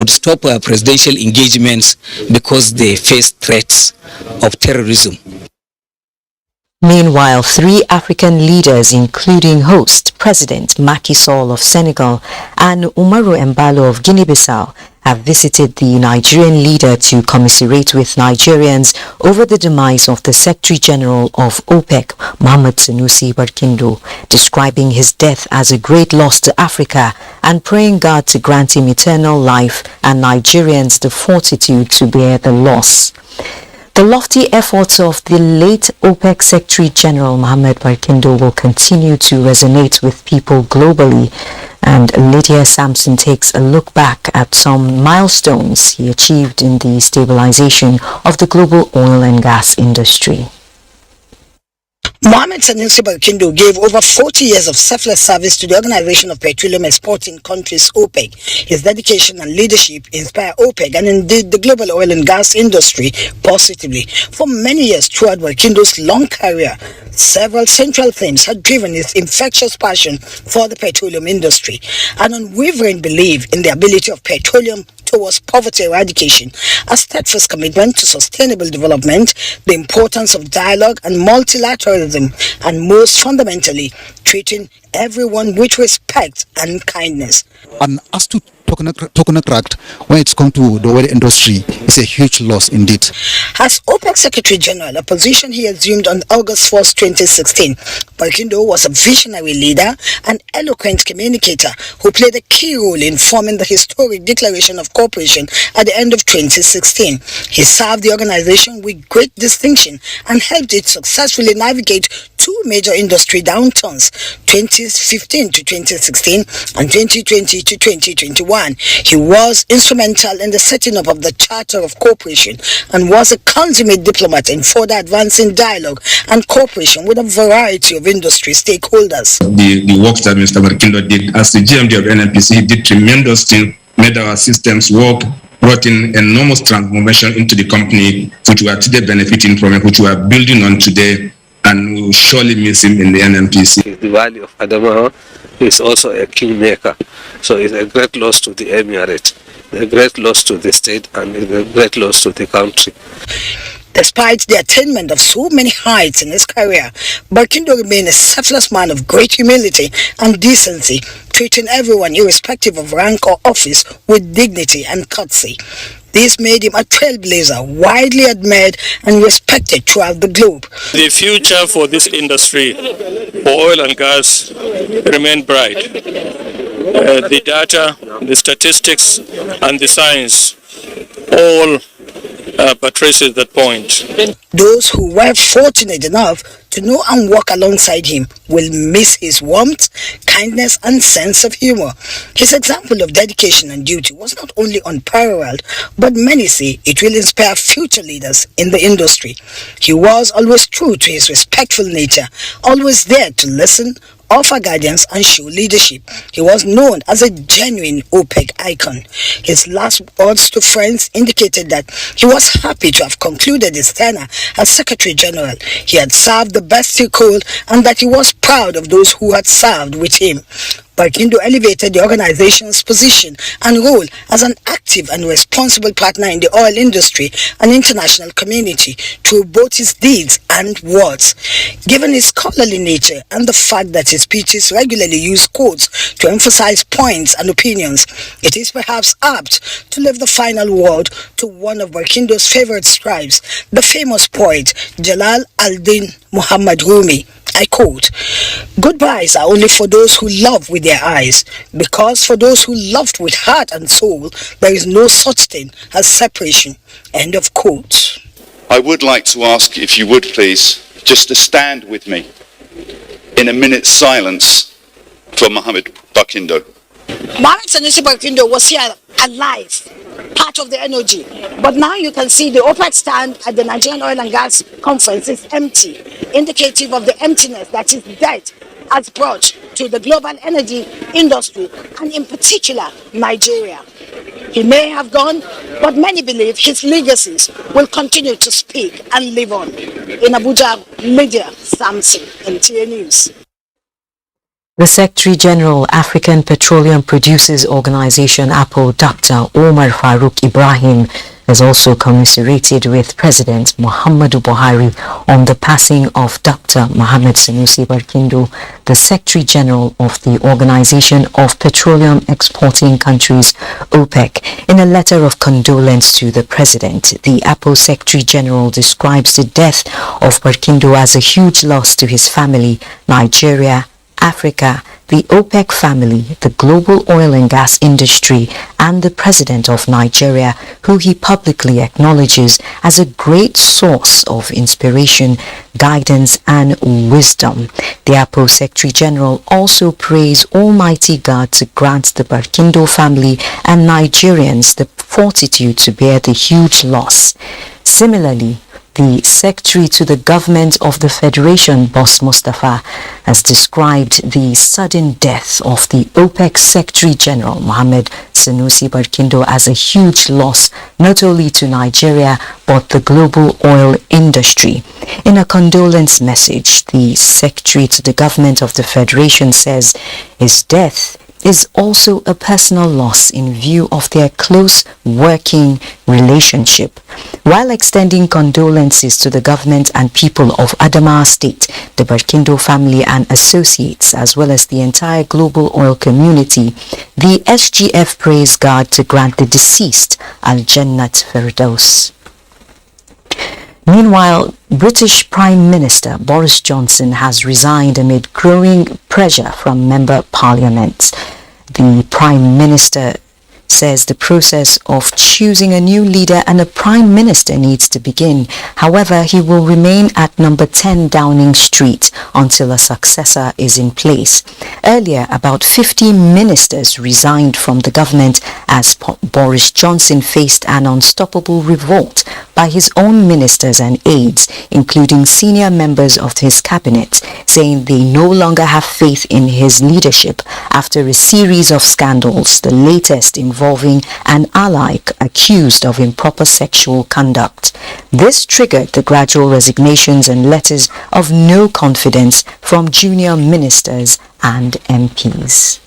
should stop presidential engagements because they face threats of terrorism. Meanwhile, 3 African leaders, including host President Macky Sall of Senegal and Umaru Embalo of Guinea-Bissau, have visited the Nigerian leader to commiserate with Nigerians over the demise of the Secretary General of OPEC, Mohamed Sanusi Barkindo, describing his death as a great loss to Africa and praying God to grant him eternal life and Nigerians the fortitude to bear the loss. The lofty efforts of the late OPEC Secretary General Mohamed Barkindo will continue to resonate with people globally, and Lydia Sampson takes a look back at some milestones he achieved in the stabilization of the global oil and gas industry. Mohamed Sanusi Barkindo gave over 40 years of selfless service to the Organization of Petroleum Exporting Countries, OPEC. His dedication and leadership inspire OPEC and indeed the global oil and gas industry positively. For many years throughout Barkindo's long career, several central themes had driven his infectious passion for the petroleum industry, an unwavering belief in the ability of petroleum towards poverty eradication, a steadfast commitment to sustainable development, the importance of dialogue and multilateralism, and most fundamentally, treating everyone with respect and kindness. And as to technocrat, when it's come to the oil industry, it's a huge loss indeed. As OPEC Secretary General, a position he assumed on August 1st, 2016, Barkindo was a visionary leader and eloquent communicator who played a key role in forming the historic Declaration of Cooperation at the end of 2016. He served the organization with great distinction and helped it successfully navigate 2 major industry downturns, 2015 to 2016 and 2020 to 2021. He was instrumental in the setting up of the Charter of Cooperation and was a consummate diplomat in further advancing dialogue and cooperation with a variety of industry stakeholders. The work that Mr. Barkindo did as the GMD of NNPC, he did tremendous things, made our systems work, brought in enormous transformation into the company, which we are today benefiting from and which we are building on today, and we will surely miss him in the NNPC. The Valley of Adamawa is also a kingmaker, so it's a great loss to the emirate, a great loss to the state, and a great loss to the country. Despite the attainment of so many heights in his career, Barkindo remained a selfless man of great humility and decency, treating everyone irrespective of rank or office with dignity and courtesy. This made him a trailblazer, widely admired and respected throughout the globe. The future for this industry, for oil and gas, remain bright. The data, the statistics, and the science all portrays that point. Those who were fortunate enough to know and work alongside him will miss his warmth, kindness, and sense of humor. His example of dedication and duty was not only unparalleled, but many say it will inspire future leaders in the industry. He was always true to his respectful nature, always there to listen, offer guidance, and show leadership. He was known as a genuine OPEC icon. His last words to friends indicated that he was happy to have concluded his tenure as Secretary General. He had served the best he could, and that he was proud of those who had served with him. Barkindo elevated the organization's position and role as an active and responsible partner in the oil industry and international community through both his deeds and words. Given his scholarly nature and the fact that his speeches regularly use quotes to emphasize points and opinions, it is perhaps apt to leave the final word to one of Barkindo's favorite scribes, the famous poet Jalal al-Din Muhammad Rumi. I quote, "Goodbyes are only for those who love with their eyes, because for those who loved with heart and soul, there is no such thing as separation." End of quote. I would like to ask if you would please just to stand with me in a minute's silence for Mohamed Barkindo. Mohamed Sanusi Barkindo was here alive, part of the energy. But now you can see the OPEC stand at the Nigerian Oil and Gas Conference is empty, indicative of the emptiness that his death has brought to the global energy industry, and in particular, Nigeria. He may have gone, but many believe his legacies will continue to speak and live on. In Abuja, Lydia Sampson, NTA News. The Secretary General, African Petroleum Producers Organization, APO, Dr. Omar Farouk Ibrahim, has also commiserated with President Muhammadu Buhari on the passing of Dr. Mohamed Sanusi Barkindo, the Secretary General of the Organization of Petroleum Exporting Countries, OPEC. In a letter of condolence to the President, the APO Secretary General describes the death of Barkindo as a huge loss to his family, Nigeria, Africa, the OPEC family, the global oil and gas industry, and the President of Nigeria, who he publicly acknowledges as a great source of inspiration, guidance, and wisdom. The APO Secretary General also praised Almighty God to grant the Barkindo family and Nigerians the fortitude to bear the huge loss. Similarly, the Secretary to the Government of the Federation, Boss Mustafa, has described the sudden death of the OPEC Secretary General, Mohamed Sanusi Barkindo, as a huge loss not only to Nigeria but the global oil industry. In a condolence message, the Secretary to the Government of the Federation says his death is also a personal loss in view of their close working relationship. While extending condolences to the government and people of Adamawa State, the Barkindo family and associates, as well as the entire global oil community, the SGF praised God to grant the deceased Al-Jannat Firdaus. Meanwhile, British Prime Minister Boris Johnson has resigned amid growing pressure from Member Parliament. The Prime Minister says the process of choosing a new leader and a Prime Minister needs to begin. However, he will remain at number 10 Downing Street until a successor is in place. Earlier, about 50 ministers resigned from the government as Boris Johnson faced an unstoppable revolt by his own ministers and aides, including senior members of his cabinet, saying they no longer have faith in his leadership after a series of scandals, the latest involving an ally accused of improper sexual conduct. This triggered the gradual resignations and letters of no confidence from junior ministers and MPs.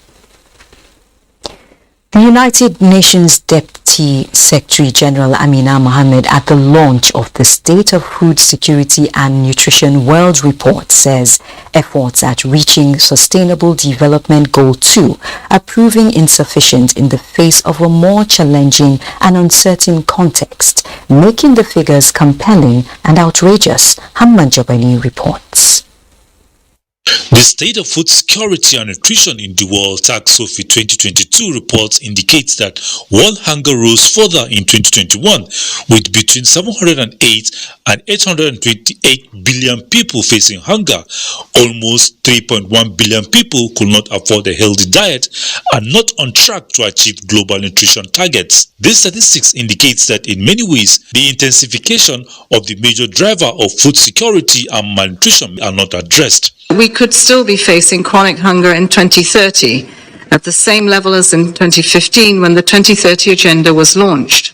The United Nations Deputy Secretary General Amina Mohammed, at the launch of the State of Food Security and Nutrition World Report, says efforts at reaching Sustainable Development Goal 2 are proving insufficient in the face of a more challenging and uncertain context, making the figures compelling and outrageous. Hamman Jabani reports. The State of Food Security and Nutrition in the World (SOFI) 2022 report indicates that world hunger rose further in 2021, with between 708 and 828 billion people facing hunger. Almost 3.1 billion people could not afford a healthy diet and not on track to achieve global nutrition targets. This statistics indicates that in many ways, the intensification of the major driver of food security and malnutrition are not addressed. We could still be facing chronic hunger in 2030 at the same level as in 2015 when the 2030 agenda was launched.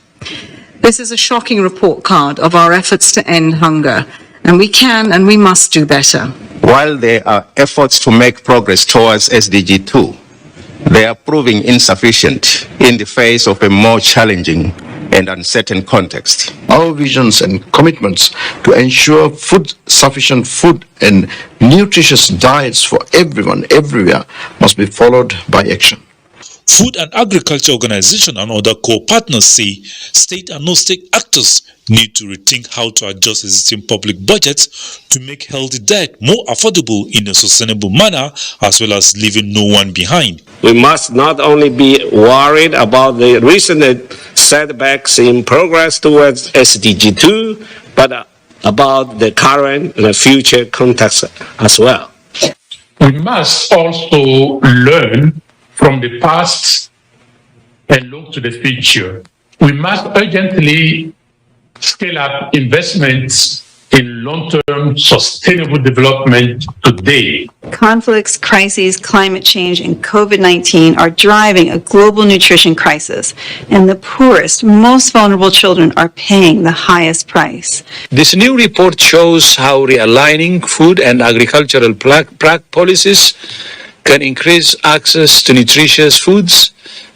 This is a shocking report card of our efforts to end hunger, and we can and we must do better. While there are efforts to make progress towards SDG 2, they are proving insufficient in the face of a more challenging and uncertain context. Our visions and commitments to ensure sufficient food and nutritious diets for everyone, everywhere, must be followed by action. Food and Agriculture Organization and other core partners say state and non-state actors need to rethink how to adjust existing public budgets to make healthy diet more affordable in a sustainable manner, as well as leaving no one behind. We must not only be worried about the recent setbacks in progress towards SDG 2, but about the current and the future context as well. We must also learn from the past and look to the future. We must urgently scale up investments in long-term sustainable development today. Conflicts, crises, climate change, and COVID-19 are driving a global nutrition crisis, and the poorest, most vulnerable children are paying the highest price. This new report shows how realigning food and agricultural policies can increase access to nutritious foods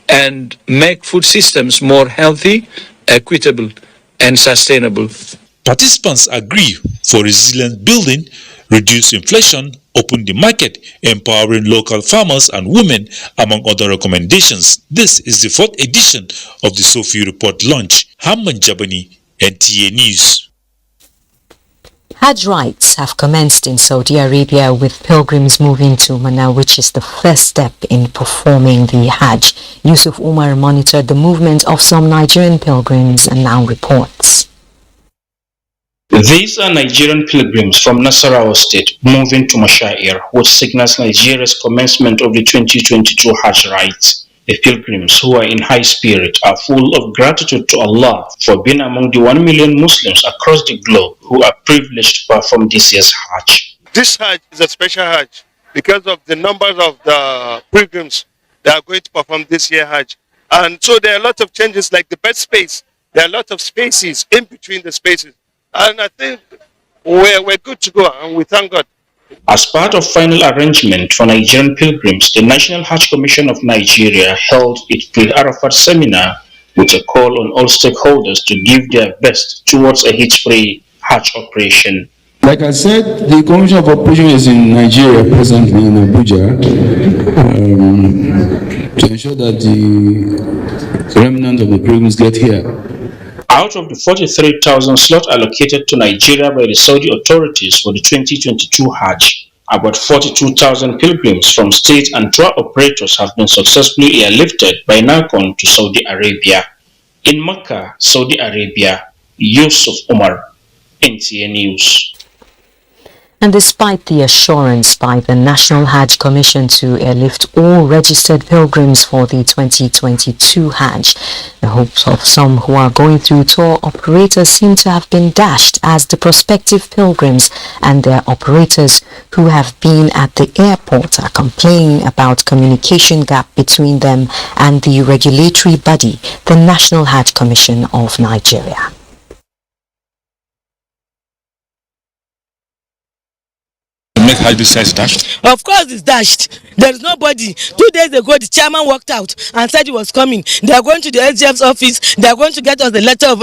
and make food systems more healthy, equitable, and sustainable. Participants agree for resilient building, reduce inflation, open the market, empowering local farmers and women, among other recommendations. This is the 4th edition of the Sophie Report launch. Hamman Jabani, NTA News. Hajj rites have commenced in Saudi Arabia, with pilgrims moving to Mana, which is the first step in performing the Hajj. Yusuf Umar monitored the movement of some Nigerian pilgrims and now reports. These are Nigerian pilgrims from Nasarawa State moving to Mashair, which signals Nigeria's commencement of the 2022 Hajj rites. The pilgrims, who are in high spirit, are full of gratitude to Allah for being among the 1 million Muslims across the globe who are privileged to perform this year's Hajj. This Hajj is a special Hajj because of the numbers of the pilgrims that are going to perform this year Hajj. And so there are a lot of changes, like the bed space. There are a lot of spaces in between the spaces. And I think we're good to go, and we thank God. As part of final arrangement for Nigerian pilgrims, the National Hajj Commission of Nigeria held its pre-Arafat seminar with a call on all stakeholders to give their best towards a hit-free Hajj operation. Like I said, the Commission of Operation is in Nigeria presently in Abuja to ensure that the remnant of the pilgrims get here. Out of the 43,000 slots allocated to Nigeria by the Saudi authorities for the 2022 Hajj, about 42,000 pilgrims from state and tour operators have been successfully airlifted by NACON to Saudi Arabia. In Mecca, Saudi Arabia, Yusuf Umar, NTA News. And despite the assurance by the National Hajj Commission to airlift all registered pilgrims for the 2022 Hajj, the hopes of some who are going through tour operators seem to have been dashed, as the prospective pilgrims and their operators who have been at the airport are complaining about communication gap between them and the regulatory body, the National Hajj Commission of Nigeria. Make Hajj business dashed? Of course it's dashed. There is nobody. 2 days ago the chairman walked out and said he was coming. They are going to the SGF's office. They are going to get us the letter of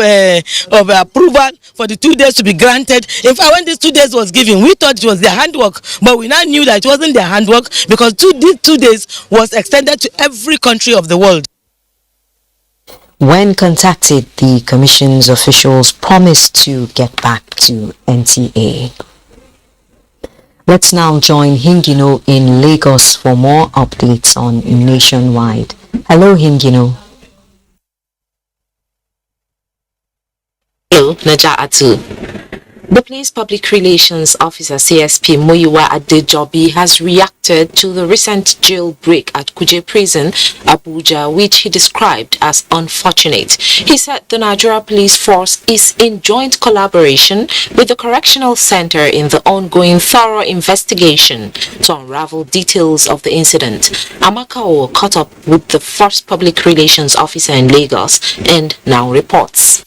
approval for the 2 days to be granted. In fact, when these 2 days was given, we thought it was their handwork, but we now knew that it wasn't their handwork, because these 2 days was extended to every country of the world. When contacted, the Commission's officials promised to get back to NTA. Let's now join Hingino in Lagos for more updates on Nationwide. Hello, Hingino. Hello, Naja'atu. The Police Public Relations Officer CSP Muyiwa Adejobi has reacted to the recent jailbreak at Kuje prison, Abuja, which he described as unfortunate. He said the Nigeria Police Force is in joint collaboration with the Correctional Center in the ongoing thorough investigation to unravel details of the incident. Amakao caught up with the first Public Relations Officer in Lagos and now reports.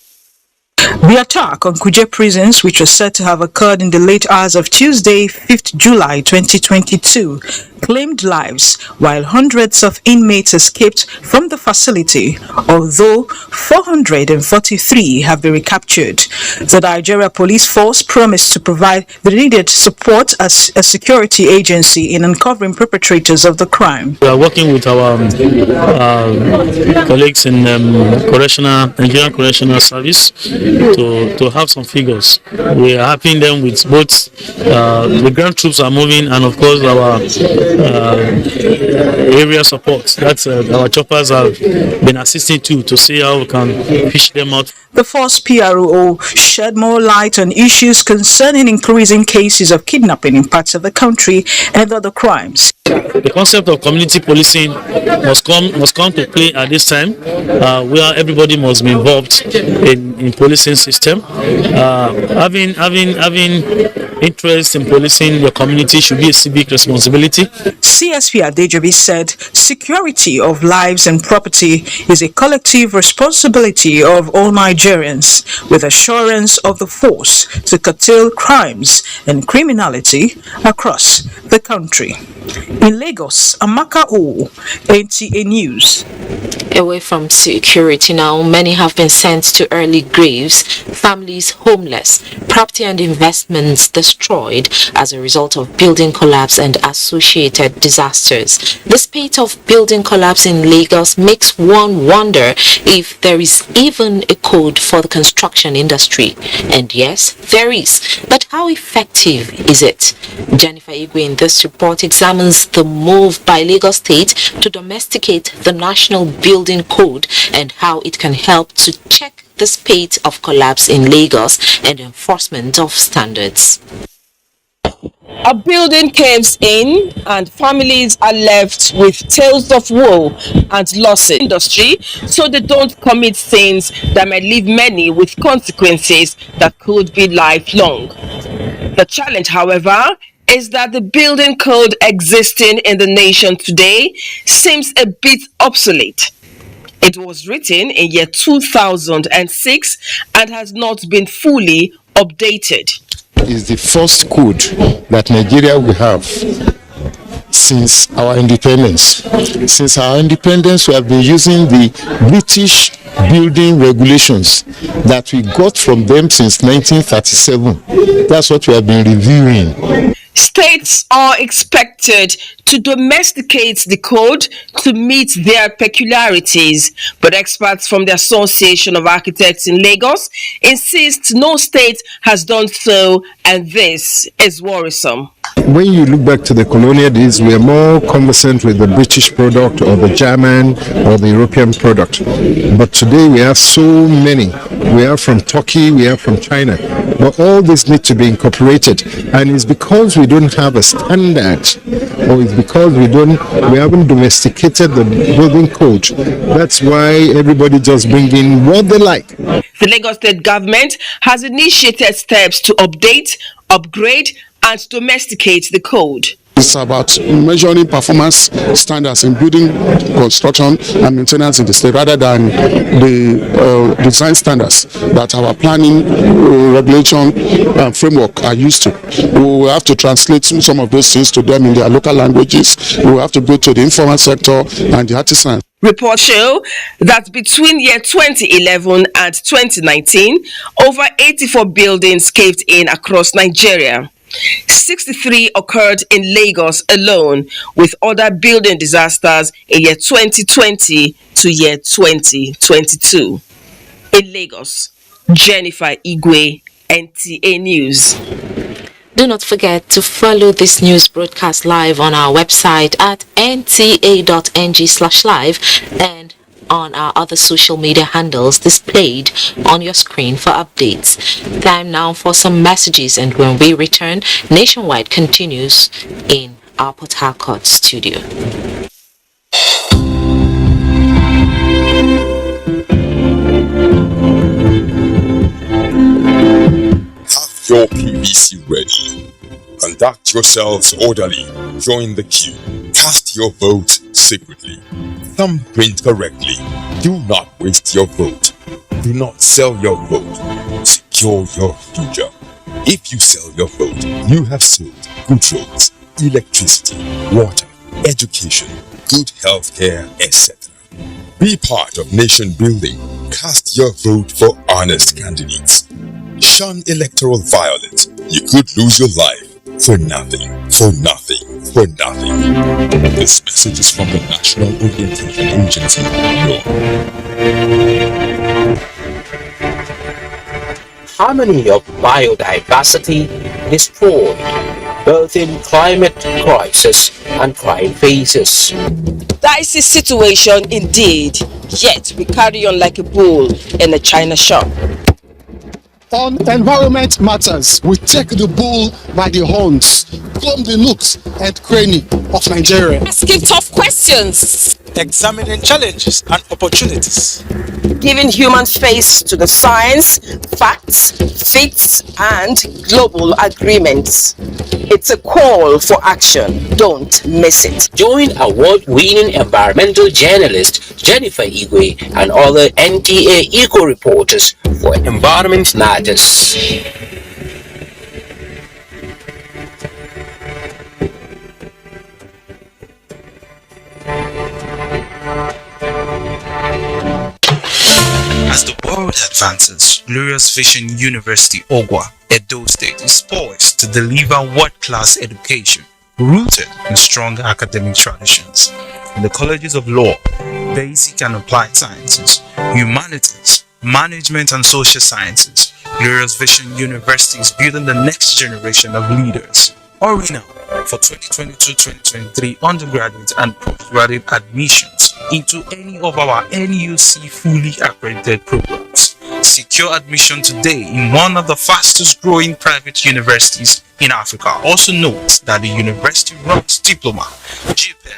The attack on Kuje prisons, which was said to have occurred in the late hours of Tuesday, 5th July 2022, claimed lives, while hundreds of inmates escaped from the facility, although 443 have been recaptured. The Nigeria Police Force promised to provide the needed support as a security agency in uncovering perpetrators of the crime. We are working with our colleagues in Nigerian Correctional Service to have some figures. We are helping them with both the ground troops are moving, and of course our area support. That's our choppers have been assisting to see how we can fish them out. The force PRO shed more light on issues concerning increasing cases of kidnapping in parts of the country and other crimes. The concept of community policing must come to play at this time, where everybody must be involved in policing system. Having interest in policing your community should be a civic responsibility. CSP Adejobi said security of lives and property is a collective responsibility of all Nigerians, with assurance of the force to curtail crimes and criminality across the country. In Lagos, Amaka O, NTA News. Away from security now, many have been sent to early graves, families homeless, property and investments destroyed as a result of building collapse and associated disasters. The spate of building collapse in Lagos makes one wonder if there is even a code for the construction industry. And yes, there is. But how effective is it? Jennifer Igwe in this report examines the move by Lagos State to domesticate the National Building Code and how it can help to check the spate of collapse in Lagos and enforcement of standards. A building caves in and families are left with tales of woe and loss in industry, so they don't commit sins that might leave many with consequences that could be lifelong. The challenge, however, is that the building code existing in the nation today seems a bit obsolete. It was written in year 2006 and has not been fully updated. Is the first code that Nigeria will have since our independence. Since our independence, we have been using the British building regulations that we got from them since 1937. That's what we have been reviewing. States are expected to domesticate the code to meet their peculiarities, but experts from the Association of Architects in Lagos insist no state has done so, and this is worrisome. When you look back to the colonial days, we are more conversant with the British product or the German or the European product. But today we have so many. We are from Turkey, we are from China. But all this needs to be incorporated. And it's because we don't have a standard, or it's because we haven't domesticated the building code. That's why everybody just bring in what they like. The Lagos State government has initiated steps to update, upgrade, and domesticate the code. It's about measuring performance standards in building construction and maintenance in the state, rather than the design standards that our planning regulation and framework are used to. We will have to translate some of those things to them in their local languages. We will have to go to the informal sector and the artisans. Reports show that between year 2011 and 2019, over 84 buildings caved in across Nigeria. 63 occurred in Lagos alone, with other building disasters in year 2020 to year 2022. In Lagos, Jennifer Igwe, NTA News. Do not forget to follow this news broadcast live on our website at nta.ng/live and on our other social media handles displayed on your screen for updates. Time now for some messages, and when we return, Nationwide continues in our Port Harcourt studio. Have your PVC ready. Conduct yourselves orderly. Join the queue. Cast your vote secretly. Thumbprint correctly. Do not waste your vote. Do not sell your vote. Secure your future. If you sell your vote, you have sold good roads, electricity, water, education, good health care, etc. Be part of nation building. Cast your vote for honest candidates. Shun electoral violence. You could lose your life for nothing, for nothing, for nothing. This message is from the National Orientation Agency. Harmony of biodiversity destroyed, both in climate crisis and crime phases. Dicey situation indeed, yet we carry on like a bull in a china shop. On environment matters, we take the bull by the horns, comb the nooks and cranny of Nigeria. Asking tough questions. examining challenges and opportunities, giving human face to the science, facts, facts, and global agreements. It's a call for action. Don't miss it. Join award-winning environmental journalist Jennifer Igwe and other NTA Eco reporters for Environment Matters. As the world advances, Glorious Vision University Ogwa, Edo State is poised to deliver world-class education rooted in strong academic traditions. In the colleges of law, basic and applied sciences, humanities, management and social sciences, Glorious Vision University is building the next generation of leaders. Hurry now for 2022-2023 undergraduate and postgraduate admissions into any of our NUC fully accredited programs. Secure admission today in one of the fastest growing private universities in Africa. Also note that the university runs diploma, GPED,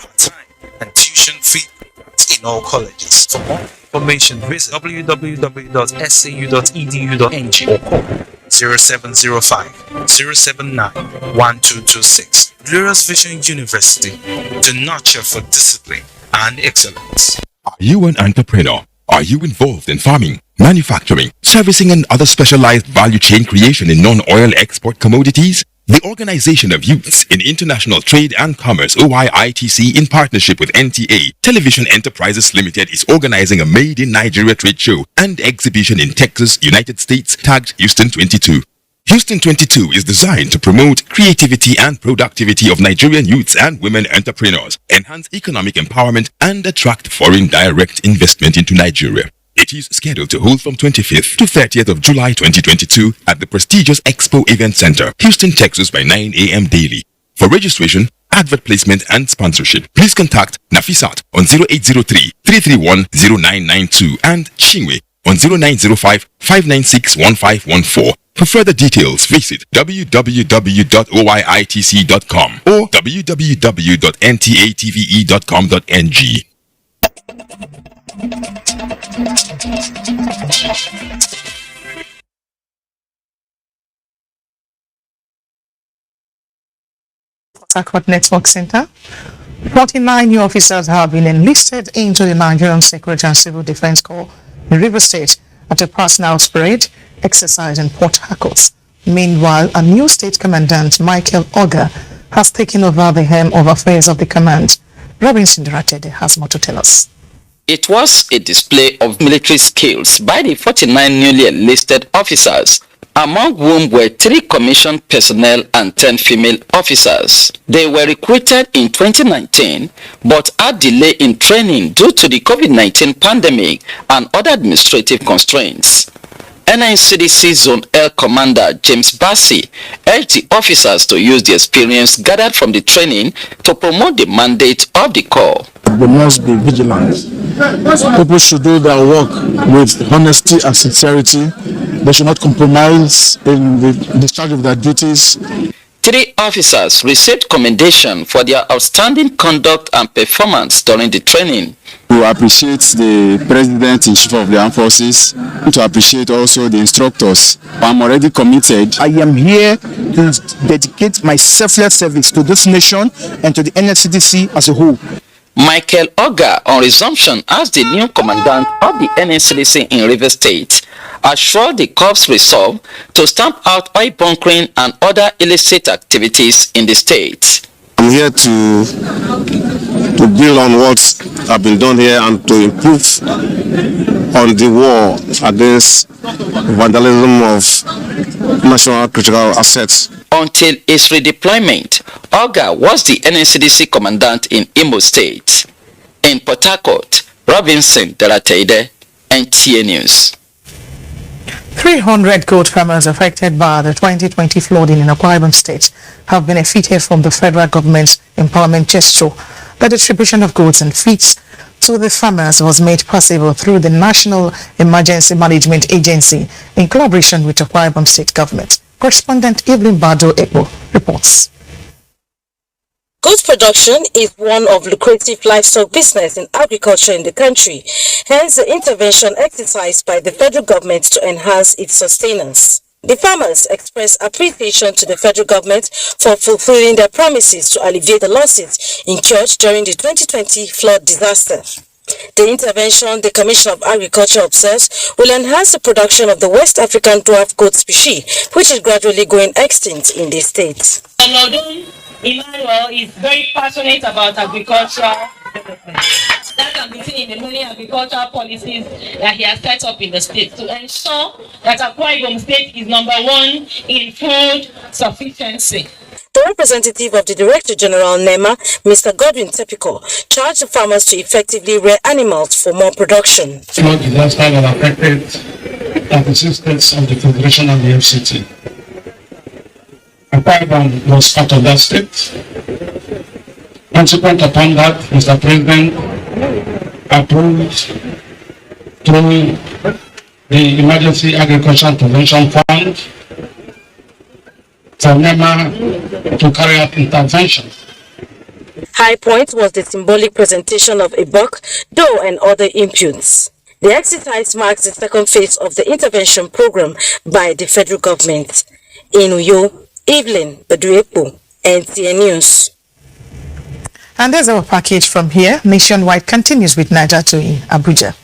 part-time and tuition-free programs in all colleges. For more information, visit www.sau.edu.ng or call 0705 079 1226. Glorious Vision University, the nurture for discipline and excellence. Are you an entrepreneur? Are you involved in farming, manufacturing, servicing and other specialized value chain creation in non-oil export commodities? The Organization of Youths in International Trade and Commerce OIITC in partnership with NTA Television Enterprises Limited is organizing a Made in Nigeria trade show and exhibition in Texas, United States tagged Houston 22. Houston 22 is designed to promote creativity and productivity of Nigerian youths and women entrepreneurs, enhance economic empowerment and attract foreign direct investment into Nigeria. It is scheduled to hold from 25th to 30th of July 2022 at the prestigious Expo Event Center, Houston, Texas by 9 a.m. daily. For registration, advert placement and sponsorship, please contact Nafisat on 0803-331-0992 and Chingwe on 0905-596-1514. For further details, visit www.oiitc.com or www.ntatve.com.ng. Port Network Center. 49 new officers have been enlisted into the Nigerian Security and Civil Defense Corps in River State at a personal parade exercise in Port Harcourt. Meanwhile, a new state commandant, Michael Oga, has taken over the helm of affairs of the command. Robinson Duratede has more to tell us. It was a display of military skills by the 49 newly enlisted officers, among whom were 3 commissioned personnel and 10 female officers. They were recruited in 2019 but had delay in training due to the COVID-19 pandemic and other administrative constraints. NSCDC Zone L Commander James Bassey urged the officers to use the experience gathered from the training to promote the mandate of the Corps. They must be vigilant. People should do their work with honesty and sincerity. They should not compromise in the discharge of their duties. 3 officers received commendation for their outstanding conduct and performance during the training. To appreciate the President-in-Chief of the Armed Forces, to appreciate also the instructors. I'm already committed. I am here to dedicate my selfless service to this nation and to the NSCDC as a whole. Michael Oga, on resumption as the new commandant of the NSCDC in River State, assured the Corps' resolve to stamp out oil bunkering and other illicit activities in the state. I'm here to build on what has been done here and to improve on the war against vandalism of national critical assets. Until its redeployment, Oga was the NSCDC commandant in Imo State. In Port Harcourt, Robinson Duratede, NTA News. 300 goat farmers affected by the 2020 flooding in Akwa Ibom State have benefited from the federal government's empowerment gesture. The distribution of goods and feeds to the farmers was made possible through the National Emergency Management Agency in collaboration with Akwa Ibom State government. Correspondent Evelyn Bado Ekbo reports. Goat production is one of lucrative livestock business in agriculture in the country, hence the intervention exercised by the federal government to enhance its sustenance. The farmers express appreciation to the federal government for fulfilling their promises to alleviate the losses incurred during the 2020 flood disaster. The intervention, the Commission of Agriculture observes, will enhance the production of the West African dwarf goat species, which is gradually going extinct in the state. Emmanuel is very passionate about agriculture. That can be seen in the many agricultural policies that he has set up in the state to ensure that Akwa Ibom State is #1 in food sufficiency. The representative of the Director General NEMA, Mr. Godwin Tepiko, charged the farmers to effectively rear animals for more production. Flood disaster that affected 36 states of the Federation and the FCT. Akwa Ibom was part of that state. Consequent upon that, Mr. President approved through the Emergency Agriculture and Prevention Fund for NEMA to carry out intervention. High point was the symbolic presentation of a buck, doe and other inputs. The exercise marks the second phase of the intervention program by the federal government. In Uyo, Evelyn Baduepo, NTA News. And there's our package from here. Nationwide continues with Niger to in Abuja.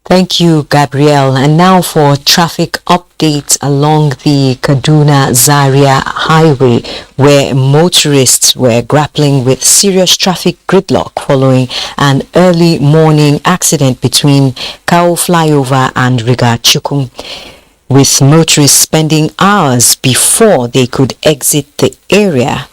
Thank you, Gabrielle. And now for traffic updates along the Kaduna-Zaria highway, where motorists were grappling with serious traffic gridlock following an early morning accident between Kao Flyover and Riga Chukum, with motorists spending hours before they could exit the area.